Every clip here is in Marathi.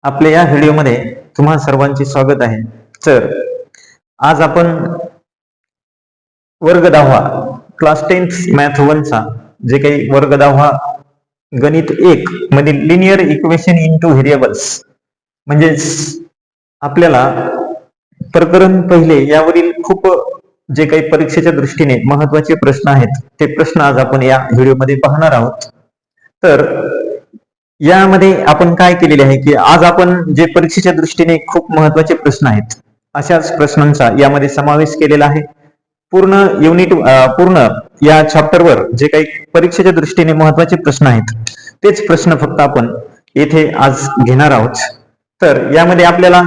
आपल्या या व्हिडिओमध्ये तुम्हा सर्वांचे स्वागत आहे. तर आज आपण वर्ग 10वा क्लास 10th मॅथ 1 चा जे काही वर्ग 10वा गणित 1 मधील लिनियर इक्वेशन इनटू व्हेरिएबल्स म्हणजेच आपल्याला प्रकरण पहिले यावरील खूप जे काही परीक्षेच्या दृष्टीने महत्वाचे प्रश्न आहेत ते प्रश्न आज आपण या व्हिडिओमध्ये पाहणार आहोत. तर यामध्ये आपण काय केलेले आहे की आज आपण जे परीक्षेच्या दृष्टीने खूप महत्वाचे प्रश्न आहेत अशाच प्रश्नांचा यामध्ये समावेश केलेला आहे. पूर्ण या चॅप्टरवर जे काही परीक्षेच्या दृष्टीने महत्वाचे प्रश्न आहेत तेच प्रश्न फक्त आपण येथे आज घेणार आहोत. तर यामध्ये आपल्याला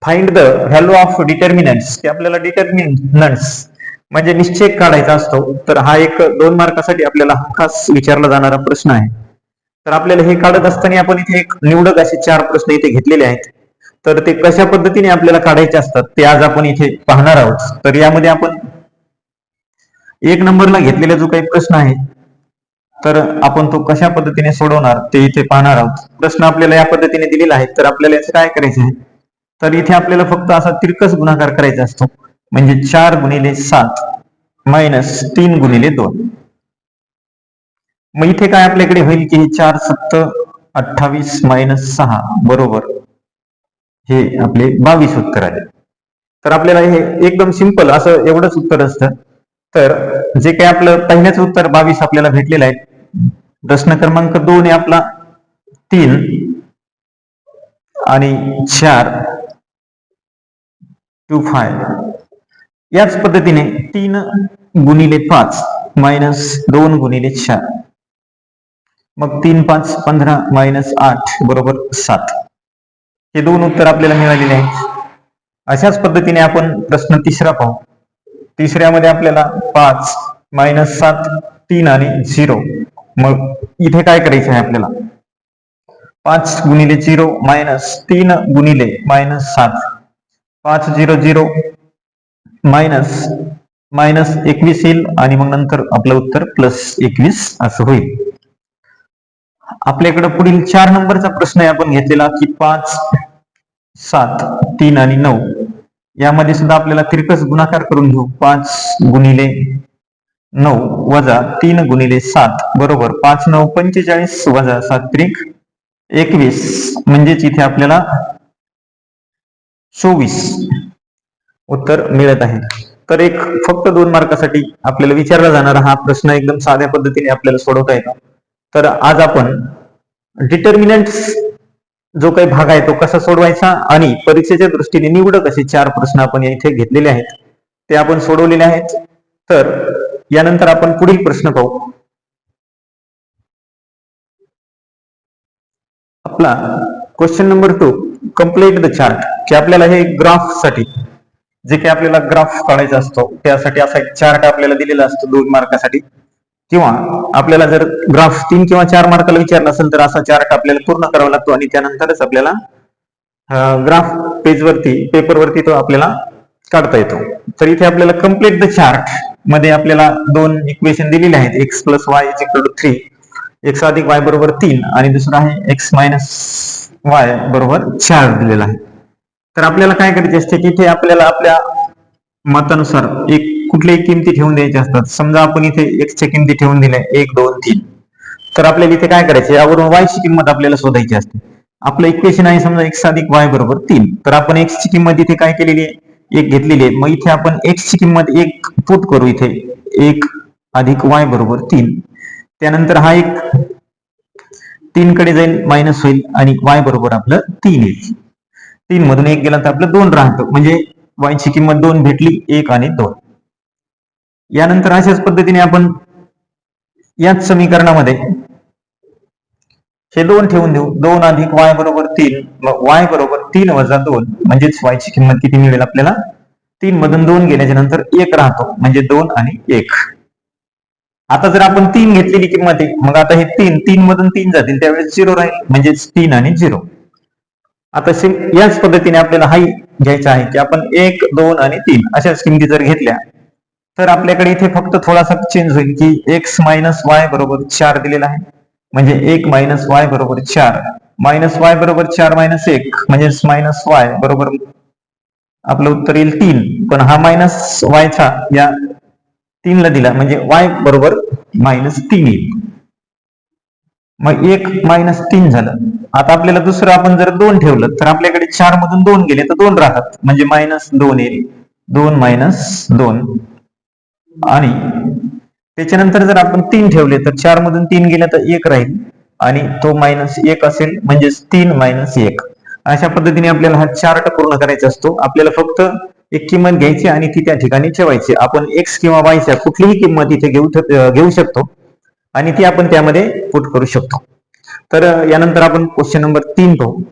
find the value of determinants की आपल्याला डिटर्मिनंट्स म्हणजे निश्चय काढायचा असतो. तर हा एक 2 मार्कासाठी आपल्याला खास विचारला जाणारा प्रश्न आहे. तर आपल्याला हे काढत असताना आपण इथे एक निवडक असे 4 प्रश्न इथे घेतलेले आहेत. तर ते कशा पद्धतीने आपल्याला काढायचे असतात ते आज आपण इथे पाहणार आहोत. तर यामध्ये आपण 1 नंबरला घेतलेला जो काही प्रश्न आहे तर आपण तो कशा पद्धतीने सोडवणार ते इथे पाहणार आहोत. प्रश्न आपल्याला या पद्धतीने दिलेला आहे. तर आपल्याला याचं काय करायचं आहे तर इथे आपल्याला फक्त असा तिरकस गुणाकार करायचा असतो म्हणजे 4 गुणिले 7 मायनस 3 गुणिले 2. मग इथे काय आपल्याकडे होईल की 4 7 28 मायनस 6 बरोबर हे आपले 22 उत्तर आले. तर आपल्याला हे एकदम सिंपल असं एवढंच उत्तर असतं. तर जे काही आपलं पहिल्याच उत्तर 22 आपल्याला भेटलेलं आहे. प्रश्न क्रमांक 2 आहे आपला 3 आणि 4 2 5. याच पद्धतीने 3 गुणिले 5 मायनस 2 गुणिले 4 मग 3 5 15 मायनस 8 बरोबर 7. हे 2 उत्तर आपल्याला मिळालेले आहेत. अशाच पद्धतीने आपण प्रश्न तिसरा पाहू. तिसऱ्यामध्ये आपल्याला 5 मायनस 7 3 आणि 0. मग इथे काय करायचं आहे आपल्याला 5 गुणिले 0 मायनस 3 गुणिले मायनस 7 5 0 0 मायनस मायनस 21 येईल आणि मग नंतर आपलं उत्तर प्लस 21 असं होईल. आपल्याकडे पुढील 4 नंबरचा प्रश्न आहे आपण घेतलेला की 5 7 3 आणि 9. यामध्ये सुद्धा आपल्याला तिरकस गुणाकार करून घेऊ. 5 गुणिले 9 वजा 3 गुणिले 7 बरोबर 5 9 45 वजा 7 त्रिक 21 म्हणजेच इथे आपल्याला 24 उत्तर मिळत आहे. तर एक फक्त 2 मार्कासाठी आपल्याला विचारला जाणारा हा प्रश्न एकदम साध्या पद्धतीने आपल्याला सोडवता येतो. तर आज आपण डिटर्मिनंट्स जो काही भाग आहे तो कसा सोडवायचा आणि परीक्षेच्या दृष्टीने निवडक असे 4 प्रश्न आपण इथे घेतलेले आहेत ते आपण सोडवलेले आहेत. तर यानंतर आपण पुढील प्रश्न पाहू. आपला question number 2 complete the chart की आपल्याला हे ग्राफ साठी जे काही आपल्याला ग्राफ काढायचा असतो त्यासाठी असा एक चार्ट आपल्याला दिलेला असतो 2 मार्कासाठी. किंवा आपल्याला जर ग्राफ 3 किंवा 4 मार्काला विचारला असेल तर असा चार्ट आपल्याला पूर्ण करावा लागतो आणि त्यानंतरच आपल्याला ग्राफ पेपरवरती तो आपल्याला काढता येतो. तर इथे आपल्याला कंप्लीट द चार्ट मध्ये आपल्याला 2 इक्वेशन दिलेले आहेत. x plus y is equal to 3 x अधिक y बरोबर 3 आणि दुसरा आहे x मायनस वाय बरोबर 4 दिलेला आहे. तर आपल्याला काय करायचे असते की इथे आपल्याला आपल्या मतानुसार एक कुठल्याही किमती ठेवून द्यायच्या असतात. समजा आपण इथे x च्या किमती ठेवून दिल्या 1 2 3. तर आपल्याला इथे काय करायचे यावरून y ची किंमत आपल्याला शोधायची असते. आपलं इक्वेशन आहे समजा x अधिक y बरोबर 3. तर आपण x ची किंमत इथे काय केलेली आहे 1 घेतलेली आहे. मग इथे आपण x ची किंमत 1 पुट करू इथे 1 अधिक y बरोबर 3. त्यानंतर हा एक 3 कडे जाईल मायनस होईल आणि y बरोबर आपलं 3 येईल. 3 मधून 1 गेला तर आपलं 2 राहतं म्हणजे y ची किंमत 2 भेटली 1 आणि 2. यानंतर अशाच पद्धतीने आपण याच समीकरणामध्ये हे 2 ठेवून देऊ. 2 अधिक y बरोबर 3 मग y बरोबर 3 वजा 2 म्हणजेच y ची किंमत किती मिळेल आपल्याला 3 मधून 2 गेल्याच्या नंतर 1 राहतो म्हणजे 2 आणि 1. आता जर आपण 3 घेतलेली किंमत आहे मग आता हे 3 मधून 3 जातील त्यावेळेस 0 राहील म्हणजेच 3 आणि 0. आता याच पद्धतीने आपल्याला हाही घ्यायचा आहे की आपण 1 2 आणि 3 अशाच किमती जर घेतल्या तर आपल्याकडे इथे फक्त थोडासा चेंज होईल की x मायनस वाय बरोबर 4 दिलेला आहे म्हणजे 1 मायनस वाय बरोबर 4 मायनस वाय बरोबर 4 मायनस 1 म्हणजेच मायनस वाय बरोबर आपलं उत्तर येईल 3. पण हा मायनस वायचा या 3 ला दिला म्हणजे वाय बरोबर -3 येईल. मग 1 -3 झालं. आता आपल्याला दुसरं आपण जर 2 ठेवलं तर आपल्याकडे 4 मधून 2 गेले तर 2 राहतात म्हणजे -2 येईल. 2 -2 आणि त्याच्यानंतर जर आपण 3 ठेवले तर 4 मधून 3 गेले तर 1 राहील आणि तो -1 असेल म्हणजेच 3 -1. अशा पद्धतीने आपल्याला हा चार्ट पूर्ण करायचा असतो. आपल्याला फक्त एक किंमत घ्यायची आणि ती त्या ठिकाणी ठेवायची. आपण x किंवा y च्या कुठलीही किंमत इथे घेऊ शकतो आणि ती आपण त्यामध्ये पुट करू शकतो. तर यानंतर आपण क्वेश्चन नंबर 3 पाहू.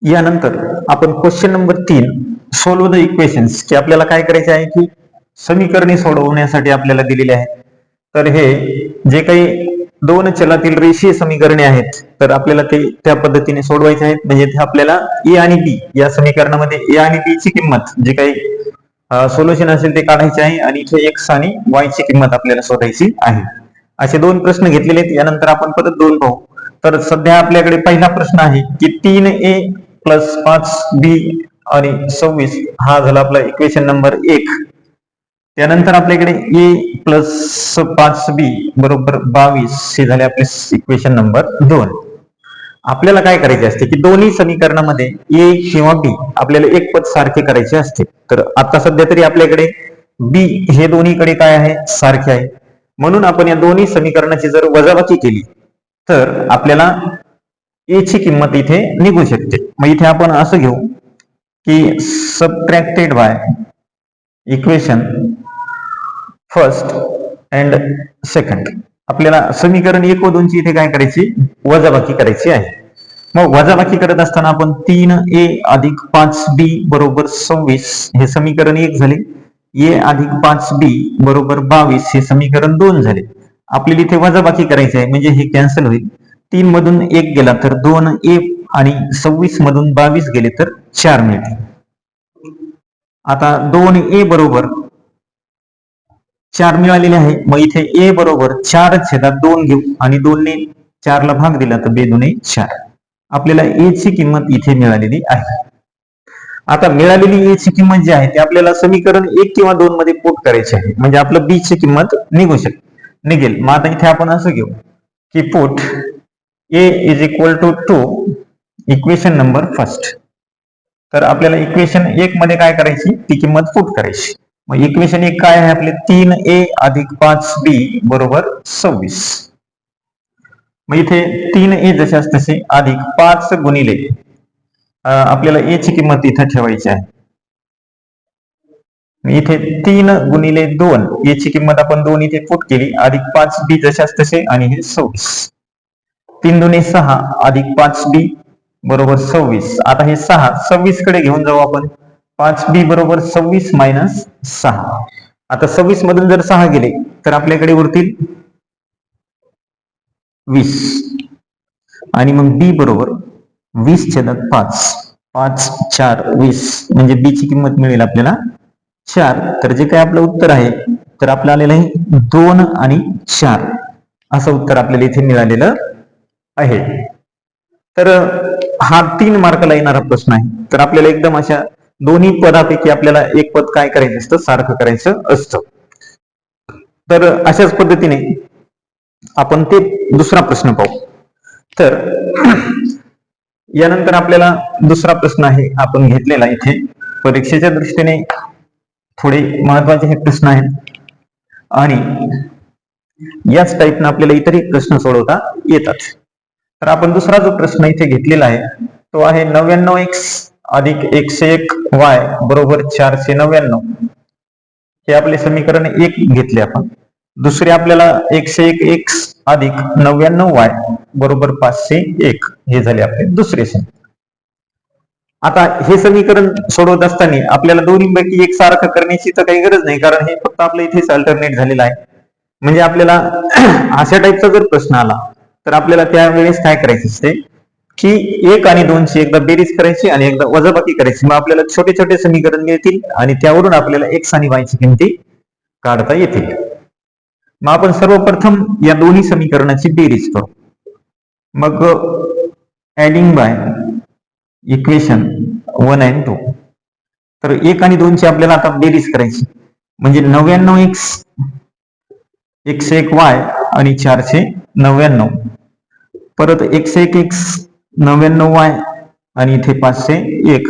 यानंतर आपण question number 3 solve the equations की आपल्याला काय करायचे आहे की समीकरणे सोडवण्यासाठी आपल्याला दिलेले आहेत. तर हे जे काही दोन चलातील रेषीय समीकरणे आहेत तर आपल्याला ते त्या पद्धतीने सोडवायचे आहेत. म्हणजे आपल्याला ए आणि बी या समीकरणामध्ये ए आणि बी ची किंमत जे काही सोल्युशन असेल ते काढायचे आहे आणि इथे एक्स आणि वाय ची किंमत आपल्याला शोधायची आहे. असे दोन प्रश्न घेतलेले आहेत. यानंतर आपण परत दोन पाहू. तर सध्या आपल्याकडे पहिला प्रश्न आहे की 3a + 5b आणि 26 हा झाला आपला इक्वेशन नंबर 1. त्यानंतर आपल्याकडे a + 5b बरोबर 22 हे झाले आपले इक्वेशन नंबर 2. आपल्याला काय करायचे असते की दोन्ही समीकरणामध्ये a किंवा b आपल्याला एक पद सारखे करायचे असते. तर आता सध्या तरी आपल्याकडे b हे दोन्हीकडे काय आहे सारखे आहे म्हणून आपण या दोन्ही समीकरणाची जर वजाबाकी केली तर आपल्याला a ची किंमत इथे निघू शकते. मग इथे आपण असं घेऊ की subtracted by equation first and second. आपल्याला समीकरण 1 व 2 ची इथे काय करायची वजाबाकी करायची आहे. मग वजाबाकी करत असताना आपण 3a + 5b बरोबर 26 हे समीकरण 1 झाले. a + 5b बरोबर 22 हे समीकरण 2 झाले. आपल्याला इथे वजाबाकी करायची आहे म्हणजे हे कॅन्सल होईल. 3 मधून 1 गेला तर 2a आणि 26 मधून 22 गेले तर 4 मिळतील. आता 2a बरोबर 4 मिळालेले आहे. मग इथे a बरोबर 4/2 घेऊ आणि 2 ने 4 ला भाग दिला तर 2 दुणे 4. आपल्याला a ची किंमत इथे मिळालेली आहे. आता मिळालेली a ची किंमत जी आहे ती आपल्याला समीकरण 1 किंवा 2 मध्ये पुट करायची आहे म्हणजे आपलं b ची किंमत निघेल. मग आता इथे आपण असं घेऊ की put a = 2 equation number first. तर आपल्याला इक्वेशन 1 मध्ये काय करायची ती किंमत पुट करायची. मग इक्वेशन 1 काय आहे आपले 3a + 5b बरोबर 26. मग इथे 3a जशास तसे अधिक 5 गुणिले आपल्याला a ची किंमत इथे ठेवायची आहे. इथे 3 गुणिले 2 a ची किंमत आपण 2 इथे पुट केली अधिक 5b जशास तसे आणि हे 26. 3 दुणे 6 अधिक 5b बरोबर 26. आता हे 6 26 कडे घेऊन जाऊ आपण. 5b बरोबर 26 - 6. आता 26 मधून जर 6 गेले तर आपल्याकडे उरतील 20 आणि मग b बरोबर 20/5. 5 4 20 म्हणजे b ची किंमत मिळेल आपल्याला 4. तर जे काही आपलं उत्तर आहे तर आपलं आलेलं आहे 2 आणि 4 असं उत्तर आपल्याला इथे मिळालेलं आहे. तर हा 3 मार्काला येणारा प्रश्न आहे. तर आपल्याला एकदम अशा दोन्ही पदापैकी आपल्याला एक पद काय करायचं असतं सारखं करायचं असतं. तर अशाच पद्धतीने आपण ते दुसरा प्रश्न पाहू. तर यानंतर आपल्याला दुसरा प्रश्न आहे आपण घेतलेला इथे परीक्षेच्या दृष्टीने थोडे महत्वाचे हे प्रश्न आहेत आणि याच टाईपनं आपल्याला इतरही प्रश्न सोडवता येतात. तर आपण दुसरा जो प्रश्न इथे घेतलेला आहे तो आहे 99x अधिक 101y बरोबर 499. हे आपले समीकरण 1 घेतले आपण. दुसरे आपल्याला 101x अधिक 99y बरोबर 501 हे झाले आपले दुसरे समीकरण. आता हे समीकरण सोडवत असताना आपल्याला दोन्हीपैकी एक सारखं करण्याची तर काही गरज नाही कारण हे फक्त आपलं इथेच अल्टरनेट झालेलं आहे. म्हणजे आपल्याला अशा टाईपचा जर प्रश्न आला तर आपल्याला त्यावेळेस काय करायचं असते की 1 आणि 2 ची एकदा बेरीज करायची आणि एकदा वजाबाकी करायची. मग आपल्याला छोटे छोटे समीकरण मिळतील आणि त्यावरून आपल्याला x आणि y ची किमती काढता येतील. मग आपण सर्वप्रथम या दोन्ही समीकरणाची बेरीज करू. मग ऍडिंग बाय इक्वेशन 1 आणि 2. तर 1 आणि 2 ची आपल्याला आता बेरीज करायची, म्हणजे 99x 101y आणि 499, परत 101x 99y आणि इथे 501.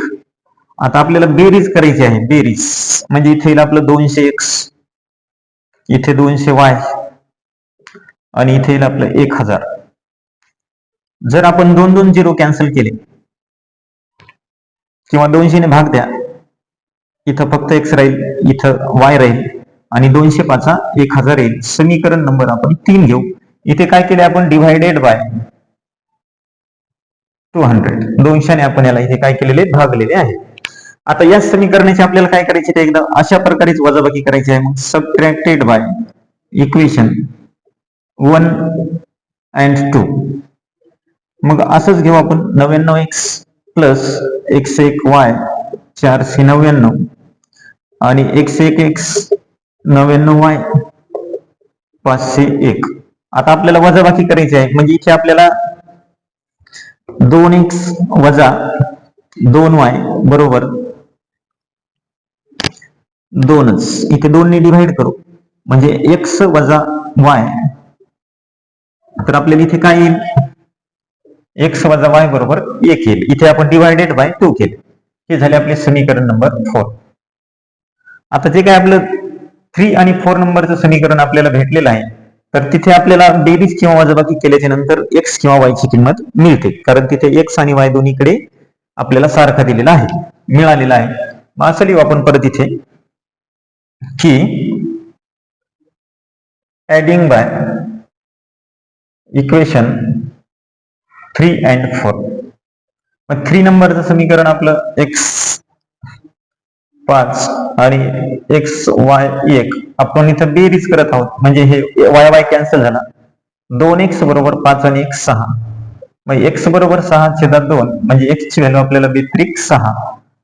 आता आपल्याला बेरीज करायची आहे, बेरीज म्हणजे इथे येईल आपलं 200x, इथे 200y आणि इथे येईल आपलं 1000. जर आपण 2 0 कॅन्सल केले किंवा 200 ने भाग द्या, इथं फक्त x राहील, इथं y राहील आणि 205 1000 येईल. समीकरण नंबर आपण 3 घेऊ. इथे काय केले आपण, डिव्हायडेड बाय 200. 200 ने आपण याला इथे काय केलेले, भागलेले आहे. आता या समीकरणाची आपल्याला काय करायचे ते एकदा अशा प्रकारेच वजाबाकी करायची आहे. मग सबट्रॅक्टेड बाय इक्वेशन 1 and 2. मग असंच घेऊ आपण, 99x प्लस 101y 499 आणि 101x 99y 501. आता आपल्याला वजाबाकी करायची आहे, म्हणजे इथे आपल्याला 2x वजा 2y बरोबर 2च. इथे 2 ने डिव्हाइड करू, म्हणजे x वजा y. तर आपल्याला इथे काय येईल, x वजा y बरोबर 1 येईल. इथे आपण डिव्हायडेड बाय 2 केले. हे झाले आपले समीकरण नंबर 4. आता जे काय आपलं 3 आणि 4 नंबरचं समीकरण आपल्याला भेटलेलं आहे, तर तिथे आपल्याला बेरीज किंवा वजाबाकी केल्याच्या नंतर x किंवा y ची किंमत मिळते, कारण तिथे x आणि y दोन्हीकडे आपल्याला सारखा दिलेला आहे, मिळालेला आहे. मग असं लिहू आपण परत इथे की ऍडिंग बाय इक्वेशन 3 and 4. मग 3 नंबरचं समीकरण आपलं x 5 आणि x y 1. आपण इथं बेरीज करत आहोत, म्हणजे हे y y कॅन्सल झाला. 2x बरोबर 5 आणि x 6. मग x बरोबर 6/2, म्हणजे x ची व्हॅल्यू आपल्याला बेत्रिक 6.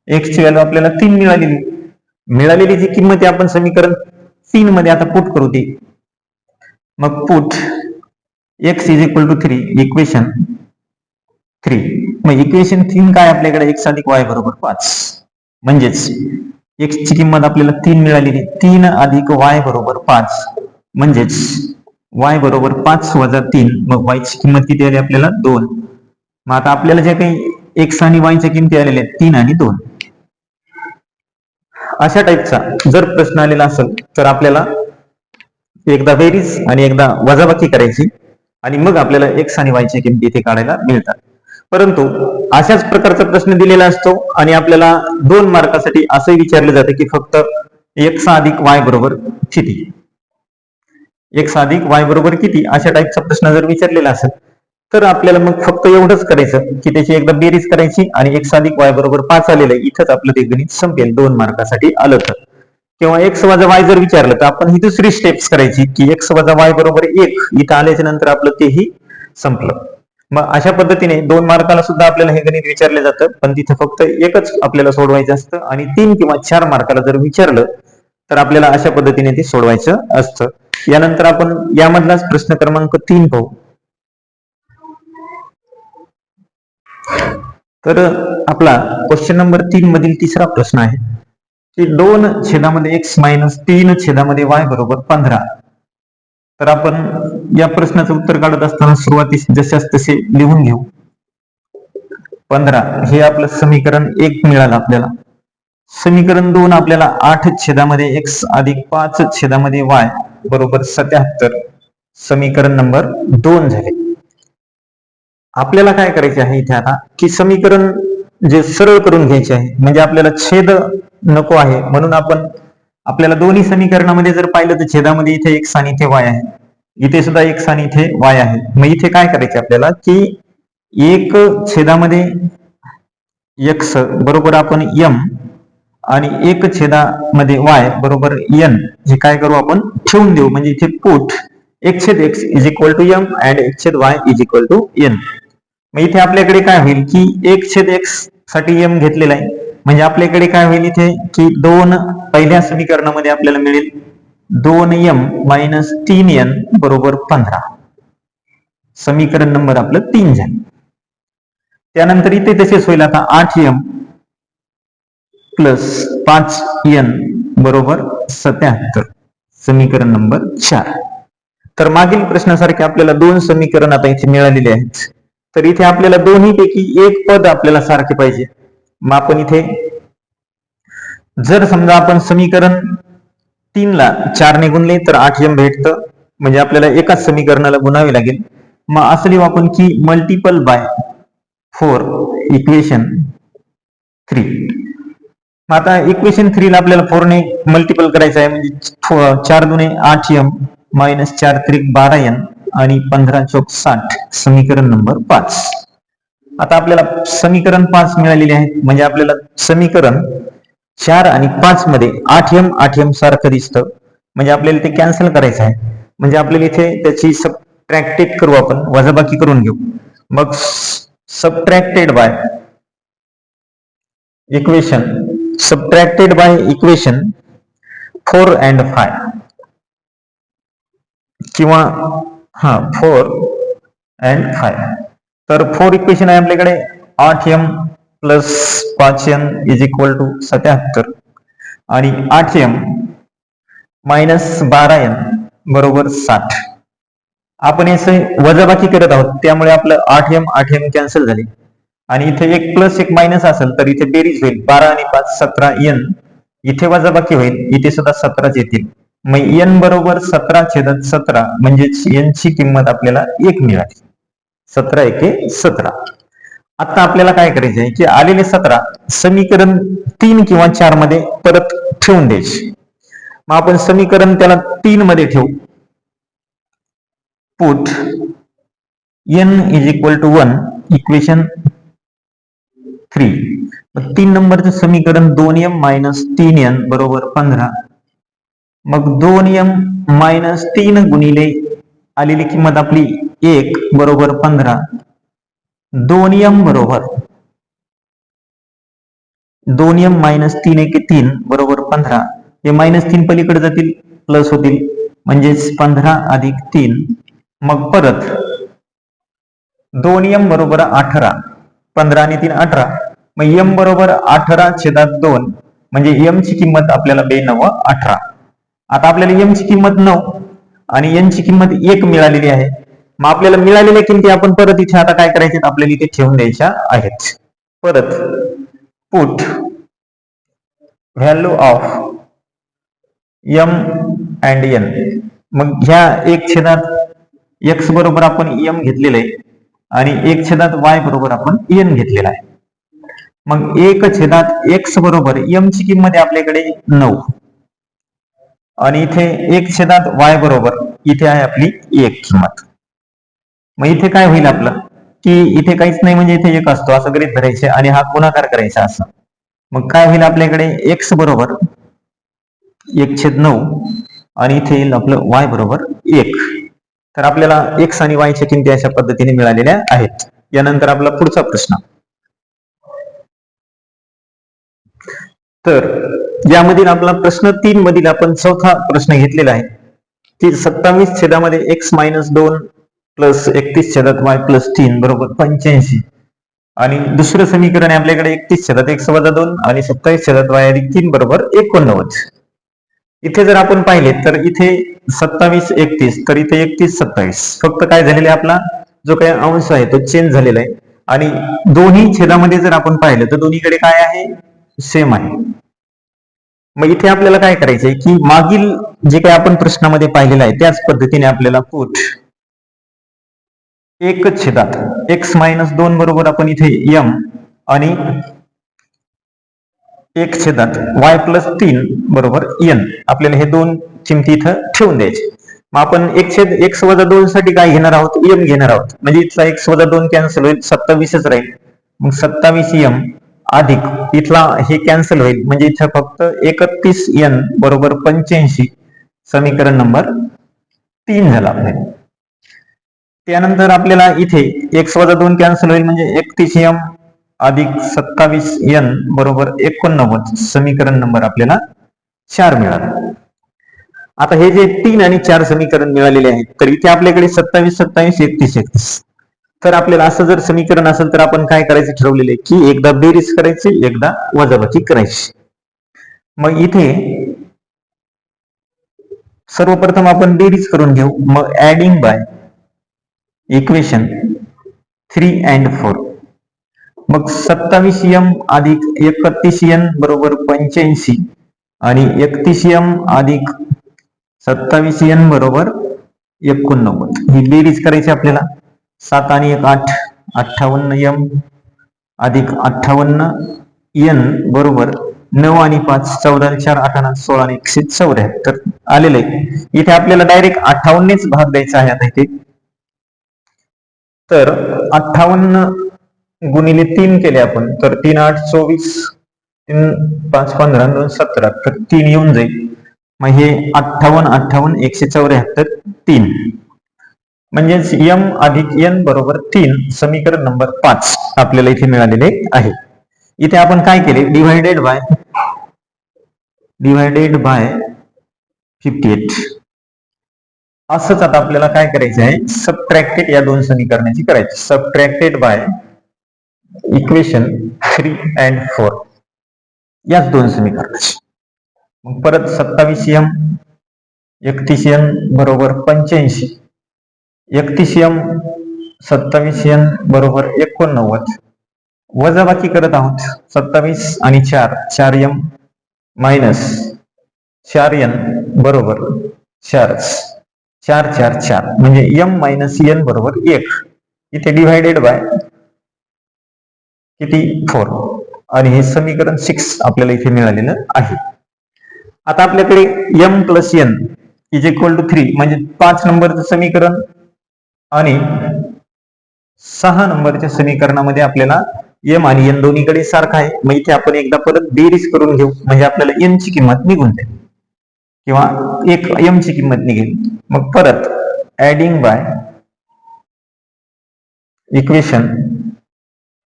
x ची व्हॅल्यू आपल्याला 3 मिळालेली जी किंमत आहे आपण समीकरण 3 मध्ये आता पुट करू ती. मग put x is equal to 3 equation 3. मग इक्वेशन 3 काय आपल्याकडे, x अधिक y बरोबर 5, म्हणजेच x ची किंमत आपल्याला 3 मिळालेली. 3 अधिक y बरोबर 5, म्हणजेच y बरोबर 5 वजा 3. मग y ची किंमत किती आली आपल्याला, 2. मग आता आपल्याला जे काही x आणि y च्या किमती आलेल्या आहेत 3 आणि 2. अशा टाईपचा जर प्रश्न आलेला असेल तर आपल्याला एकदा बेरीज आणि एकदा वजाबाकी करायची आणि मग आपल्याला x आणि y च्या किमती इथे काढायला मिळतात. परंतु अशाच प्रकारचा प्रश्न दिलेला असतो आणि आपल्याला 2 मार्कासाठी असंही विचारले जाते की फक्त x अधिक y बरोबर किती, x अधिक y बरोबर किती, अशा टाईपचा प्रश्न जर विचारलेला असेल तर आपल्याला मग फक्त एवढंच करायचं की त्याची एकदा बेरीज करायची आणि x अधिक y बरोबर 5 आलेलं आहे, इथंच आपलं ते गणित संपेल 2 मार्कासाठी आलं तर. किंवा x वजा y जर विचारलं तर आपण ही दुसरी स्टेप्स करायची की x वजा y बरोबर 1 इथं आल्याच्या नंतर आपलं तेही संपलं. मग अशा पद्धतीने 2 मार्काला सुद्धा आपल्याला हे गणित विचारले जातं, पण तिथे फक्त एकच आपल्याला सोडवायचं असतं. आणि 3 किंवा 4 मार्काला जर विचारलं तर आपल्याला अशा पद्धतीने ते सोडवायचं असतं. यानंतर आपण यामधलाच प्रश्न क्रमांक 3 पाहू. तर आपला क्वेश्चन नंबर 3 मधील तिसरा प्रश्न आहे की 2/x मायनस 3/y बरोबर 15. तर आपण या प्रश्नाचं उत्तर काढत असताना सुरुवातीस जशाच तसे लिहून घेऊ. 15 हे आपलं समीकरण 1 मिळालं आपल्याला. समीकरण 2 आपल्याला 8/x अधिक 5/y बरोबर 77. समीकरण नंबर 2 झाले. आपल्याला काय करायचे आहे इथे आता की समीकरण जे सरळ करून घ्यायचे आहे, म्हणजे आपल्याला छेद नको आहे, म्हणून आपण आपल्याला दोन्ही समीकरणामध्ये जर पाहिलं तर छेदामध्ये इथे x आणि इथे y आहे, इथे सुद्धा x आणि इथे y आहे. मग इथे काय करायचे आपल्याला की 1/मध्ये x बरोबर आपण m आणि 1/मध्ये y बरोबर n हे काय करू आपण ठेवून देऊ, म्हणजे इथे put x/x is equal to m and x/y is equal to n. मग इथे आपल्याकडे काय होईल की 1/x साठी m घेतलेला आहे, म्हणजे आपल्याकडे काय होईल इथे की 2 पहिल्या समीकरणामध्ये आपल्याला मिळेल 2m मायनस 3n बरोबर 15. समीकरण नंबर आपलं 3 झालं. त्यानंतर इथे तसेच होईल आता 8m प्लस 5n बरोबर 77. समीकरण नंबर 4. तर मागील प्रश्नासारखे आपल्याला दोन समीकरण आता इथे मिळालेले आहेत. तर इथे आपल्याला दोन्ही पैकी एक पद आपल्याला सारखे पाहिजे. मग आपण इथे जर समजा आपण समीकरण 3 ला 4 ने गुणले तर 8m भेटतं, म्हणजे आपल्याला एकाच समीकरणाला गुणावे लागेल. मग असं लिहू आपण की मल्टिपल बाय 4 इक्वेशन 3. मग आता इक्वेशन 3 ला आपल्याला 4 ने मल्टिपल करायचं आहे, म्हणजे 4 दुने 8m मायनस 4 त्रिक 12n आणि 15 चौक 60. समीकरण नंबर 5. आता आपल्याला समीकरण 5 मिळालेले आहे, म्हणजे आपल्याला समीकरण 4 आणि 5 मध्ये 8m सारखं दिसतं, म्हणजे आपल्याला ते कॅन्सल करायचं आहे. म्हणजे आपल्याला इथे त्याची सबट्रॅक्टेड करू, आपण वजाबाकी करून घेऊ. मग सबट्रॅक्टेड बाय इक्वेशन 4 and 5 किंवा 4 and 5. तर 4 इक्वेशन आहे आपल्याकडे 8m plus 5n is equal to 77 आणि 8m मायनस 12n बरोबर 60. आपण याचे वजाबाकी करत आहोत, त्यामुळे आपलं 8m कॅन्सल झाले आणि इथे एक प्लस एक मायनस असेल तर इथे बेरीज होईल. 12 आणि 5 17n. इथे वजाबाकी होईल, इथे सुद्धा 17च येतील. मग n बरोबर 17/17 म्हणजेच n ची किंमत आपल्याला 1 मिळाली. 17 एके 17. आता आपल्याला काय करायचे की आलेले 17 समीकरण 3 किंवा 4 मध्ये परत ठेवून द्यायचे. मग आपण समीकरण त्याला 3 मध्ये ठेवू. Put n is equal to 1 equation 3. 3 नंबरचं समीकरण 2m मायनस 3n बरोबर 15. मग 2m मायनस 3 गुणिले आलेली किंमत आपली 1 बरोबर 15. 2m बरोबर 2m मायनस 3 एके 3 बरोबर 15. हे मायनस 3 पलीकडे जातील, प्लस होतील, म्हणजेच 15 अधिक 3. मग परत 2m बरोबर 18. 15 आणि 3 18. मग m बरोबर 18/2 म्हणजे m ची किंमत आपल्याला 2×9=18. आता आपल्याला m ची किंमत 9 आणि n ची किंमत 1 मिळालेली आहे. मग आपल्याला मिळालेल्या किमती आपण परत इथे आता काय करायचे, आपल्याला इथे ठेवून द्यायच्या आहेत. परत put value of m and n. मग ह्या 1/x बरोबर आपण m घेतलेलं आहे आणि 1/y बरोबर आपण n घेतलेला आहे. मग 1/x बरोबर m ची किंमत आहे आपल्याकडे 9 आणि इथे 1/y बरोबर इथे आहे आपली 1 किंमत. मग इथे काय होईल आपलं की इथे काहीच नाही, म्हणजे इथे 1 असतो असं गृहीत धरायचे आणि हा गुणाकार करायचा असं. मग काय होईल आपल्याकडे x बरोबर 1/9 आणि इथे येईल आपलं y बरोबर 1. तर आपल्याला x आणि y च्या किमती अशा पद्धतीने मिळालेल्या आहेत. यानंतर आपला पुढचा प्रश्न. तर यामधील आपला प्रश्न 3 मधील आपण चौथा प्रश्न घेतलेला आहे की 27 x minus 2 plus 31 y plus 3 बरोबर 85. आणि दुसरं समीकरण आहे आपल्याकडे 31 x वजा 2 आणि 27 y अधिक 3 बरोबर 89. इथे जर आपण पाहिले तर इथे 27 31 तर इथे 31 27. फक्त काय झालेलं आहे, आपला जो काही अंश आहे तो चेंज झालेला आहे. आणि दोन्ही छेदामध्ये जर आपण पाहिलं तर दोन्हीकडे काय आहे, सेम आहे. मग इथे आपल्याला काय करायचंय की मागील जे काही आपण प्रश्नामध्ये पाहिलेलं आहे त्याच पद्धतीने आपल्याला पुट 1/x मायनस 2 बरोबर आपण इथे m आणि 1/y प्लस 3 बरोबर n आपल्याला हे दोन किमती इथं ठेवून द्यायचे. मग आपण 1/x वजा 2 साठी काय घेणार आहोत, m घेणार आहोत. म्हणजे इथला x वजा 2 कॅन्सल होईल, 27च राहील. मग 27m अधिक इथला हे कॅन्सल होईल, म्हणजे इथं फक्त 31n बरोबर 85. समीकरण नंबर 3 झाला आपल्याला. त्यानंतर आपल्याला इथे x वजा 2 कॅन्सल होईल, म्हणजे 31m अधिक 27n बरोबर 89. समीकरण नंबर आपल्याला 4 मिळाला. आता हे जे 3 आणि 4 समीकरण मिळालेले आहेत, तर इथे आपल्याकडे 27, 27, 31, 31. तर आपल्याला असं जर समीकरण असेल तर आपण काय करायचं ठरवलेले की एकदा बेरीज करायची, एकदा वजाबाकी करायची. मग इथे सर्वप्रथम आपण बेरीज करून घेऊ. मग ऍडिंग बाय इक्वेशन 3 and 4. मग 27m अधिक 31n बरोबर 85 आणि 31m अधिक 27n बरोबर 89. ही बेरीज करायची आपल्याला. 7 आणि 1 8, 58m अधिक 58n बरोबर 9 आणि 5 14, 4 8, 16 आणि 174 आलेले आहे. इथे आपल्याला डायरेक्ट 58नेच भाग द्यायचा आहे आता इथे. तर 58 गुणिले 3 केले आपण तर 3 8 24, 3 5 15, 2 17, तर 3 येऊन जाईल. मग हे 58 58 174 3 म्हणजेच m अधिक n बरोबर 3 समीकरण नंबर 5 आपल्याला इथे मिळालेले आहे. इथे आपण काय केले डिव्हायडेड बाय 58. असंच आता आपल्याला काय करायचं आहे सबट्रॅक्टेड या दोन समीकरणाची करायची. सबट्रॅक्टेड बाय इक्वेशन 3 and 4 याच दोन समीकरणाची. मग परत 27m 31n बरोबर 85, 31m 27n बरोबर 89. वजाबाकी करत आहोत. 27 आणि 4 4m मायनस 4n बरोबर 4 4 4 4 म्हणजे m मायनस n बरोबर 1. इथे डिव्हायडेड बाय किती 4 आणि हे समीकरण 6 आपल्याला इथे मिळालेलं आहे. आता आपल्याकडे m plus n is equal to 3 म्हणजे 5 नंबरचं समीकरण आणि 6 नंबरच्या समीकरणामध्ये आपल्याला m आणि n दोन्हीकडे सारखा आहे. मग इथे आपण एकदा परत बेरीज करून घेऊ म्हणजे आपल्याला n ची किंमत निघून जाईल किंवा एक m ची किंमत निघेल. मग परत ऍडिंग बाय इक्वेशन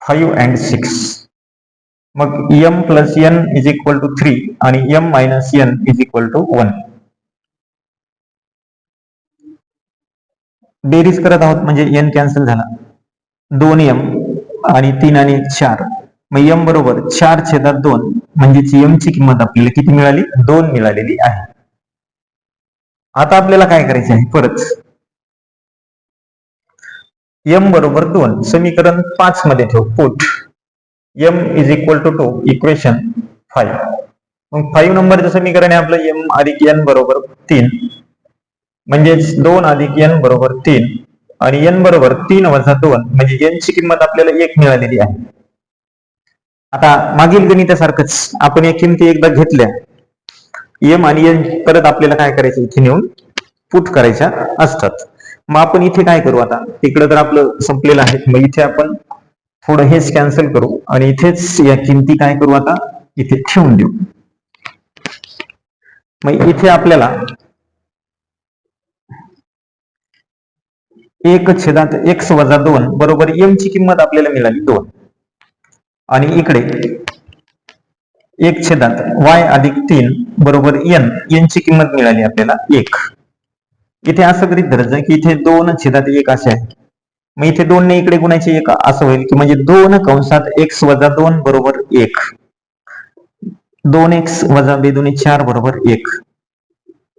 5 and 6. मग m plus n is equal to 3 आणि m minus n is equal to 1. बेरीज करत आहोत म्हणजे n कॅन्सल झाला. 2m आणि 3 आणि 4 मग m बरोबर 4/2 म्हणजेच m ची किंमत आपल्याला किती मिळाली 2 मिळालेली आहे. आता आपल्याला काय करायचे आहे परत m बरोबर 2 समीकरण 5 मध्ये ठेवू. Put m is equal to 2 equation 5. मग 5 नंबरचं समीकरण आहे आपलं m अधिक n बरोबर 3 म्हणजेच 2 अधिक n बरोबर 3 आणि n बरोबर 3 वजा 2 म्हणजे n ची किंमत आपल्याला 1 मिळालेली आहे. आता मागील गणितासारखंच आपण या किमती एकदा घेतल्या m आणि n परत आपल्याला काय करायचं इथे नेऊन पुट करायच्या असतात. मग आपण इथे काय करू आता तिकडे तर आपलं संपलेलं आहे. मग इथे आपण थोडं हेच कॅन्सल करू आणि इथेच या किमती काय करू आता इथे ठेवून देऊ. मग इथे आपल्याला 1/x वजा 2 बरोबर m ची किंमत आपल्याला मिळाली 2 आणि इकडे 1/y अधिक 3 बरोबर n ची किंमत मिळाली आपल्याला 1. इथे असं गृहीत धरायचं की इथे 2/1 असे आहे. मग इथे 2 ने इकडे गुणायचे 1 असं होईल की म्हणजे 2 कंसात x वजा 2 बरोबर 1. 2x वजा 2 4 बरोबर 1.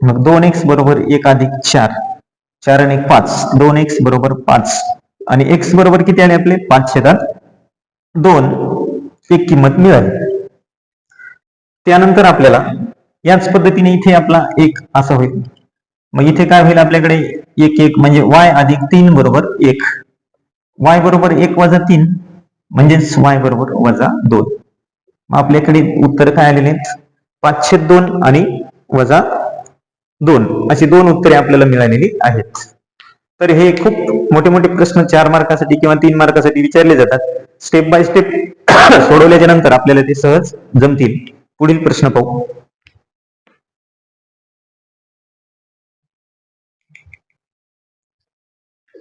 मग 2x बरोबर 1 अधिक 4 4 आणि 1 5 2x बरोबर 5 आणि x बरोबर किती आले आपले 5/2 एक किंमत मिळाली. त्यानंतर आपल्याला याच पद्धतीने इथे आपला 1 असं होईल. मग इथे काय होईल आपल्याकडे 1 1 म्हणजे y अधिक 3 बरोबर 1. y बरोबर 1 वजा 3 म्हणजेच y बरोबर वजा 2. मग आपल्याकडे उत्तर काय आलेले आहेत 5/2 आणि वजा 2 अशी दोन उत्तरे आपल्याला मिळालेली आहेत. तर हे खूप मोठे मोठे प्रश्न 4 मार्कासाठी किंवा 3 मार्कासाठी विचारले जातात. स्टेप बाय स्टेप सोडवल्याच्या नंतर आपल्याला ते सहज जमतील. पुढील प्रश्न पाहू.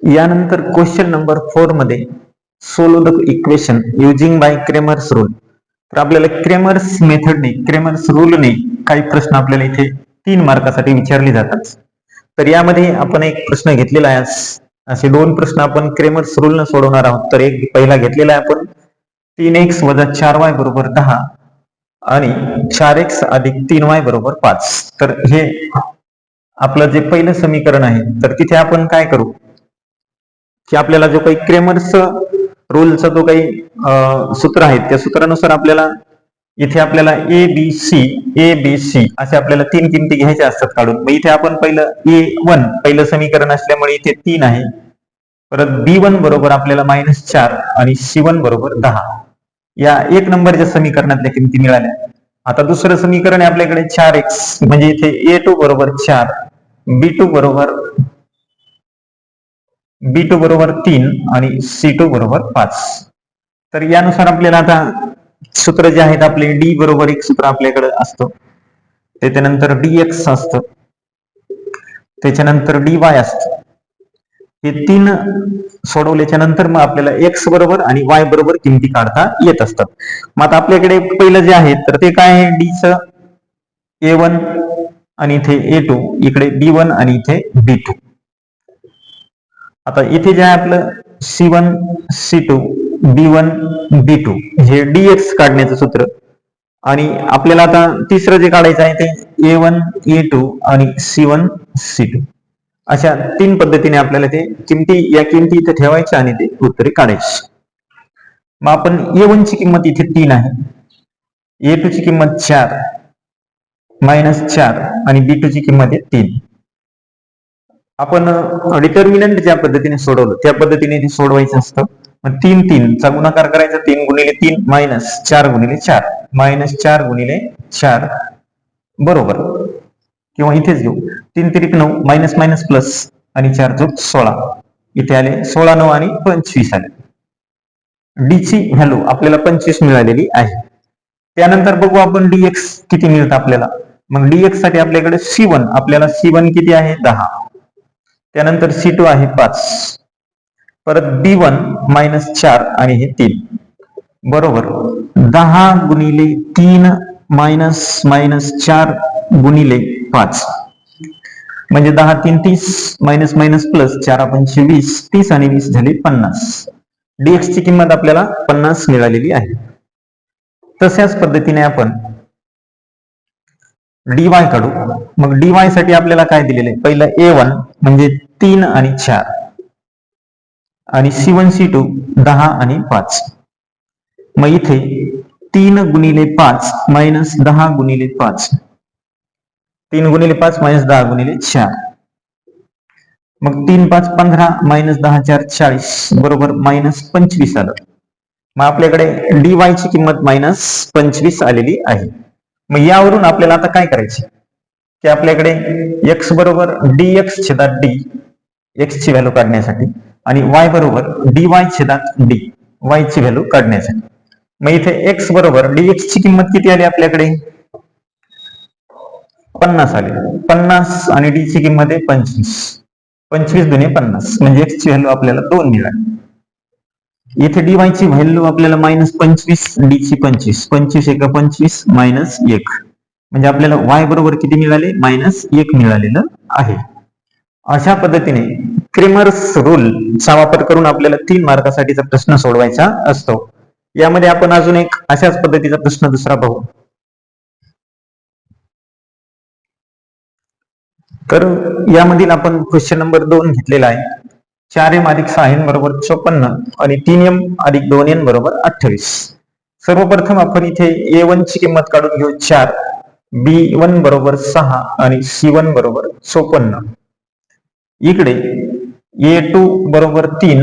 यानंतर क्वेश्चन नंबर 4 मध्ये solve the equation using bye Cramer's rule. तर आपल्याला क्रेमर्स मेथडने क्रेमर्स रूलने काही प्रश्न आपल्याला इथे 3 मार्कासाठी विचारली जातात. तर यामध्ये आपण एक प्रश्न घेतलेला आहे. असे 2 प्रश्न आपण क्रेमर्स रूल न सोडवणार आहोत. तर एक पहिला घेतलेला आहे आपण 3x - 4y = 10 आणि 4x + 3y = 5. तर हे आपलं जे पहिलं समीकरण आहे, तर तिथे आपण काय करू की आपल्याला जो काही क्रेमर्स रूलचा जो काही सूत्र आहे, त्या सूत्रानुसार आपल्याला इथे आपल्याला ए बी सी असे आपल्याला 3 किमती घ्यायच्या असतात काढून. मग इथे आपण पहिलं A1 पहिलं समीकरण असल्यामुळे इथे 3 आहे. परत B1 बरोबर आपल्याला -4 आणि C1 बरोबर 10 या 1 नंबरच्या समीकरणातल्या किमती मिळाल्या. आता दुसरं समीकरण आहे आपल्याकडे 4x, म्हणजे इथे A2 बरोबर 4, B2 बरोबर 3 आणि C2 बरोबर 5. तर यानुसार आपल्याला आता सूत्र जे आहेत आपले D बरोबर एक सूत्र आपल्याकडे असतं, त्याच्यानंतर dx असतं, त्याच्यानंतर dy असतं. हे 3 सोडवल्याच्या नंतर मग आपल्याला x बरोबर आणि y बरोबर किमती काढता येत असतात. मग आता आपल्याकडे पहिलं जे आहे तर ते काय आहे, d च A1 आणि इथे A2, इकडे B1 आणि इथे B2. आता इथे जे आहे आपलं C1 C2 B1 B2 हे dx काढण्याचं सूत्र, आणि आपल्याला आता तिसरं जे काढायचं आहे ते A1 A2 आणि C1 C2 अशा 3 पद्धतीने आपल्याला ते या किमती इथे ठेवायच्या आणि ते उत्तरे काढायची. मग आपण A1 ची किंमत इथे 3 आहे, A2 ची किंमत 4 -4 आणि B2 ची किंमत आहे 3. आपण डिटर्मिनंट ज्या पद्धतीने सोडवलं त्या पद्धतीने ते सोडवायचं असतं. मग 3 3 चा गुणाकार करायचा, 3 × 3 -4 × 4 -4 × 4 बरोबर, किंवा इथेच घेऊ 3 त्रिक 9 मायनस मायनस प्लस आणि 4 चौक 16, इथे आले 16 9 आणि 25 आले. डी ची व्हॅल्यू आपल्याला 25 मिळालेली आहे. त्यानंतर बघू आपण dx किती मिळतं आपल्याला. मग dx साठी आपल्याकडे आपल्याला C1 किती आहे 10, त्यानंतर C2 आहे 5, परत B1 -4 आणि हे 3 बरोबर 10 × 3 -4 × 5 म्हणजे 10 3 30 मायनस मायनस प्लस 4 5 20, 30 आणि 20 झाले 50. dx ची किंमत आपल्याला 50 मिळालेली आहे. तशाच पद्धतीने आपण dy काढू. मग dy साठी आपल्याला काय दिलेलं आहे, पहिलं A1 म्हणजे 3 आणि 4 आणि C1 C2 10 आणि 5. मग इथे 3 × 5 -10 × 5, 3 × 5 -10 × 4, मग 3 5 15 -10 4 40 बरोबर -25 आलं. मग आपल्याकडे dy ची किंमत -25 आलेली आहे. मग यावरून आपल्याला आता काय करायचे की आपल्याकडे x बरोबर dx छेदात d x ची व्हॅल्यू काढण्यासाठी आणि y बरोबर dy छेदात d y ची व्हॅल्यू काढण्यासाठी. मग इथे x बरोबर dx ची किंमत किती आली आपल्याकडे 50 आली. 50 आणि d ची किंमत आहे 25, 25 दुने 50 म्हणजे x ची व्हॅल्यू आपल्याला 2 मिळाली. इथे dy ची व्हॅल्यू आपल्याला -25, d ची 25, 25 1 25 -1 म्हणजे आपल्याला y बरोबर किती मिळाले -1 मिळालेलं आहे. अशा पद्धतीने क्रेमर्स रूल चा वापर करून आपल्याला 3 मार्कासाठीचा प्रश्न सोडवायचा असतो. यामध्ये आपण अजून एक अशाच पद्धतीचा प्रश्न दुसरा पाहू. तर यामधील आपण क्वेश्चन नंबर 2 घेतलेला आहे. 4m + 6n = 54 आणि 3m + 2n = 28. सर्वप्रथम आपण इथे A1 ची किंमत काढून घेऊ 4, B1 = 6 आणि C1 = 54. इकडे A2 = 3,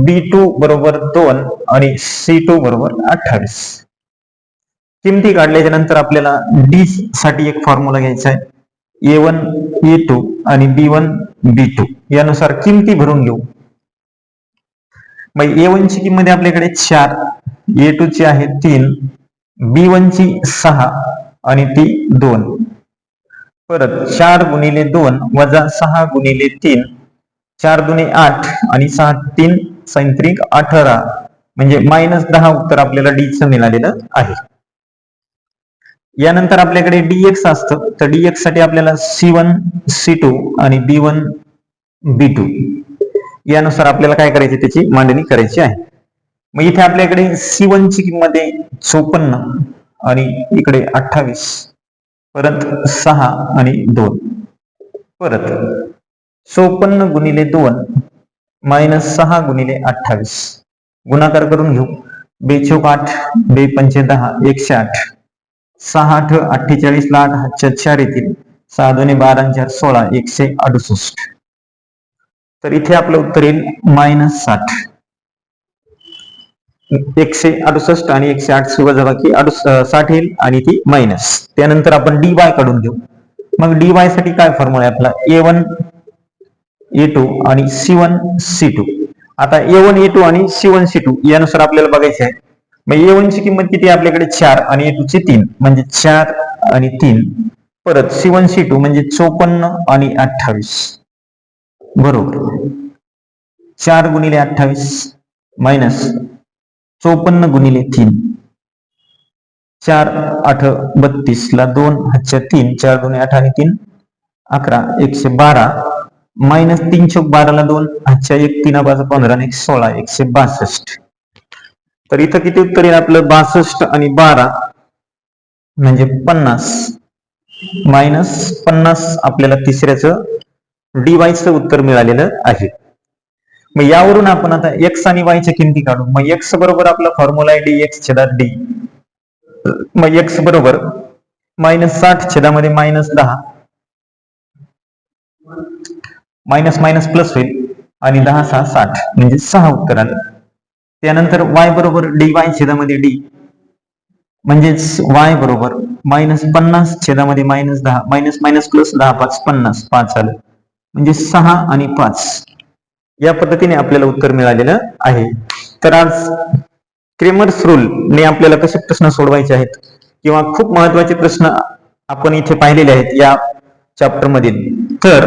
B2 = 2 आणि C2 = 28. किमती काढल्याच्या नंतर आपल्याला D साठी एक फॉर्म्युला घ्यायचा आहे. A1 A2 आणि B1 B2 यानुसार किमती भरून घेऊ. मग A1 ची किंमत आपल्याकडे 4, A2 ची आहे 3, B1 ची 6 आणि ती 2. परत 4 × 2 वजा 6 × 3, 4 दुने 8 आणि 6 3 सैंत्रिक 18 म्हणजे -10 उत्तर आपल्याला D चं मिळालेलं आहे. यानंतर आपल्याकडे dx असतं, तर dx साठी आपल्याला c1 c2 आणि b1 b2 यानुसार आपल्याला काय करायचे, त्याची मांडणी करायची आहे. मग इथे आपल्याकडे c1 ची किंमत आहे 54 आणि इकडे 28, परत 6 आणि 2, परत 54 गुणिले 2 मायनस 6 गुणिले 28 गुणाकार करून घेऊ. 2 चौक 8, 2 पंचे 10, 108, 6 8 48 ला 8 हातच्या 4 येतील, 6 2 12 आणि 4 16, 168. तर इथे आपलं उत्तर येईल -60. 168 आणि 108 वजाबाकी 60 येईल आणि ती मायनस. त्यानंतर आपण dy काढून घेऊ. मग dy साठी काय फॉर्म्युला आहे आपला, a1 a2 आणि c1 c2. आता a1 a2 आणि c1 c2 यानुसार आपल्याला बघायचे आहे. मग a1 ची किंमत किती आहे आपल्याकडे 4 आणि a2 ची 3 म्हणजे 4 आणि 3, परत c1 c2 म्हणजे 54 आणि 28 बरोबर 4 गुणिले 28 मायनस 54 गुणिले 3, 4 8 32 ला 2 हातच्या 3, 4 2 8 आणि 3 11, 112 मायनस 3 चौक 12 ला 2 हातच्या 1 3 5 15 आणि 1 16, 162. तर इथं किती उत्तर येईल आपलं, 62 आणि 12 म्हणजे 50 मायनस 50 आपल्याला तिसऱ्याचं dy चं उत्तर मिळालेलं आहे. मग यावरून आपण आता x आणि y च्या किमती काढू. मग x बरोबर आपला फॉर्म्युला आहे dx छेदात d. मग x बरोबर -60 छेदामध्ये -10 मायनस मायनस प्लस होईल आणि 10 6 60 म्हणजे 6 उत्तर आलं. त्यानंतर y बरोबर dy छेदामध्ये d म्हणजेच y बरोबर -50 छेदामध्ये -10 मायनस मायनस प्लस 10 5 50 5 आलं म्हणजे 6 आणि 5. या पद्धतीने आपल्याला उत्तर मिळालेलं आहे. तर आज क्रेमर्स रूल ने आपल्याला कसे प्रश्न सोडवायचे आहेत किंवा खूप महत्वाचे प्रश्न आपण इथे पाहिलेले आहेत या चॅप्टर मधील. तर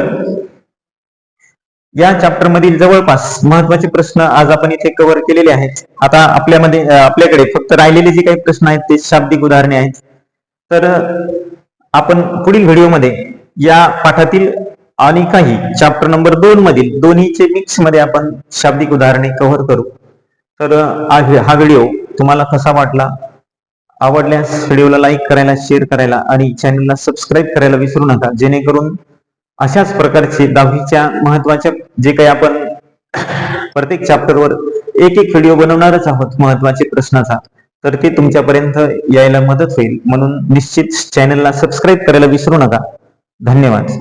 या चॅप्टर मधील जवळपास महत्वाचे प्रश्न आज आपण इथे कव्हर केलेले आहेत. आता आपल्याकडे फक्त राहिलेले जे काही प्रश्न आहेत ते शाब्दिक उदाहरणे आहेत. तर आपण पुढील व्हिडिओमध्ये या पाठातील आणि काही चॅप्टर नंबर 2 मधील दोन्हीचे मिक्स मध्ये आपण शाब्दिक उदाहरणे कव्हर करू. तर हा व्हिडिओ तुम्हाला कसा वाटला, आवडल्यास व्हिडिओला लाईक करायला, शेअर करायला आणि चॅनलला सबस्क्राईब करायला विसरू नका, जेणेकरून अशाच प्रकारचे 10वीच्या महत्वाच्या जे काही आपण प्रत्येक चॅप्टरवर एक व्हिडिओ बनवणारच आहोत महत्वाचे प्रश्नाचा, तर ते तुमच्यापर्यंत यायला मदत होईल. म्हणून निश्चित चॅनलला सबस्क्राईब करायला विसरू नका. धन्यवाद.